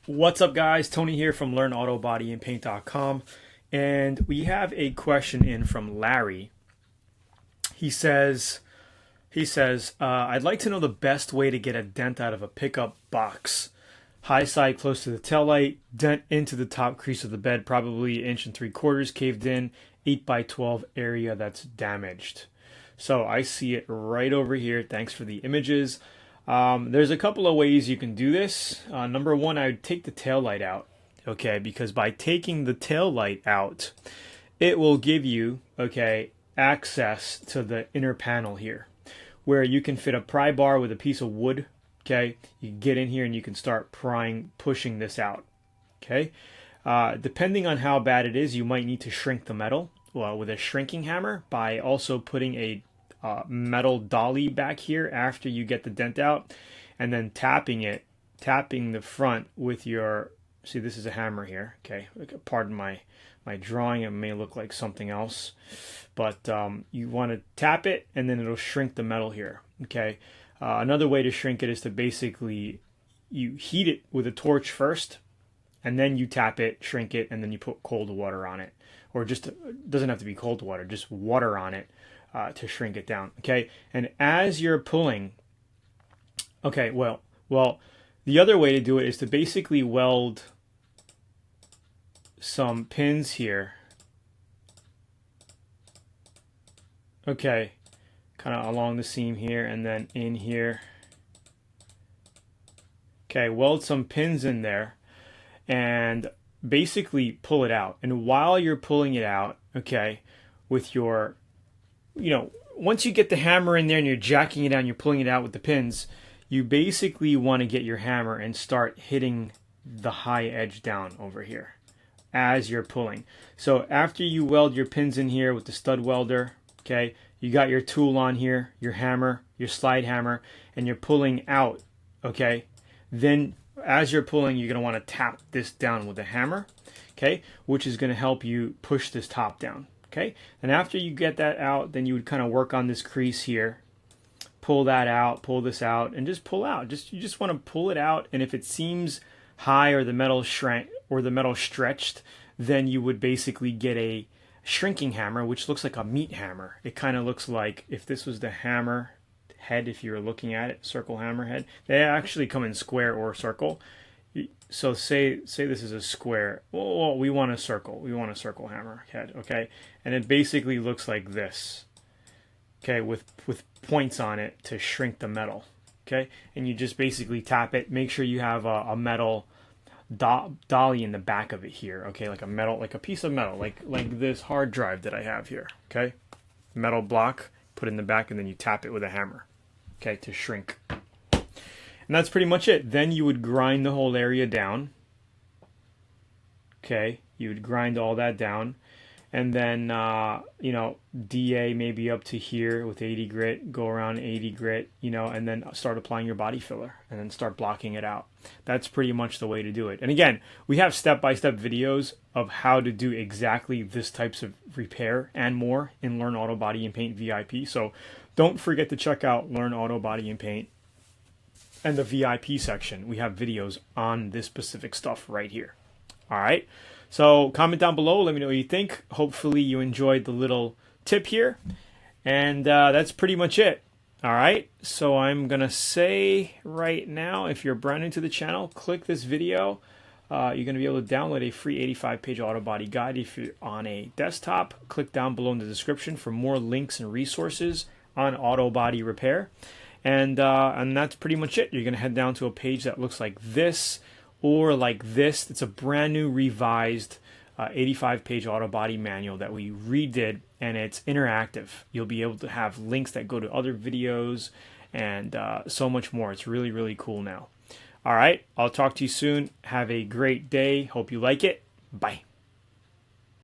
What's up, guys? Tony here from LearnAutoBodyAndPaint.com, and we have a question in from Larry. He says, I'd like to know the best way to get a dent out of a pickup box. High side close to the taillight, dent into the top crease of the bed, probably 1 3/4 caved in, 8x12 area that's damaged. So I see it right over here. Thanks for the images. There's a couple of ways you can do this. Number one, I would take the tail light out, okay, because by taking the tail light out, it will give you, okay, access to the inner panel here, where you can fit a pry bar with a piece of wood, okay. You get in here and you can start pushing this out, okay. Depending on how bad it is, you might need to shrink the metal with a shrinking hammer by also putting a metal dolly back here after you get the dent out, and then tapping the front with your, see, this is a hammer here, okay, pardon my drawing, it may look like something else, but you want to tap it and then it'll shrink the metal here, okay. Another way to shrink it is to basically, you heat it with a torch first and then you tap it, shrink it, and then you put cold water on it, or just, it doesn't have to be cold water, just water on it to shrink it down, okay. And as you're pulling, okay, well, the other way to do it is to basically weld some pins here, okay, kind of along the seam here and then in here, okay, weld some pins in there and basically pull it out. And while you're pulling it out, okay, with your, once you get the hammer in there and you're jacking it down, you're pulling it out with the pins, you basically want to get your hammer and start hitting the high edge down over here as you're pulling. So after you weld your pins in here with the stud welder, okay, you got your tool on here, your hammer, your slide hammer, and you're pulling out, okay, then as you're pulling, you're going to want to tap this down with a hammer, okay, which is going to help you push this top down. Okay, and after you get that out, then you would kind of work on this crease here, pull that out, pull this out, and just pull out. You just want to pull it out, and if it seems high or the metal shrank or the metal stretched, then you would basically get a shrinking hammer, which looks like a meat hammer. It kind of looks like if this was the hammer head, if you were looking at it, circle hammer head. They actually come in square or circle. So say this is a square. Well, we want a circle. We want a circle hammer head, okay? And it basically looks like this, okay, with points on it to shrink the metal, okay? And you just basically tap it. Make sure you have a metal dolly in the back of it here, okay? Like a piece of metal, like this hard drive that I have here, okay? Metal block, put in the back, and then you tap it with a hammer, okay, to shrink. And that's pretty much it. Then you would grind the whole area down. Okay, you would grind all that down. And then, DA maybe up to here with 80 grit, go around 80 grit, and then start applying your body filler and then start blocking it out. That's pretty much the way to do it. And again, we have step-by-step videos of how to do exactly this types of repair and more in Learn Auto Body and Paint VIP. So don't forget to check out Learn Auto Body and Paint. And the VIP section, we have videos on this specific stuff right here. All right. So comment down below. Let me know what you think. Hopefully you enjoyed the little tip here. And that's pretty much it. All right. So I'm going to say right now, if you're brand new to the channel, click this video. You're going to be able to download a free 85-page auto body guide. If you're on a desktop, click down below in the description for more links and resources on auto body repair. And that's pretty much it. You're going to head down to a page that looks like this or like this. It's a brand new revised 85-page auto body manual that we redid, and it's interactive. You'll be able to have links that go to other videos and so much more. It's really, really cool now. All right. I'll talk to you soon. Have a great day. Hope you like it. Bye.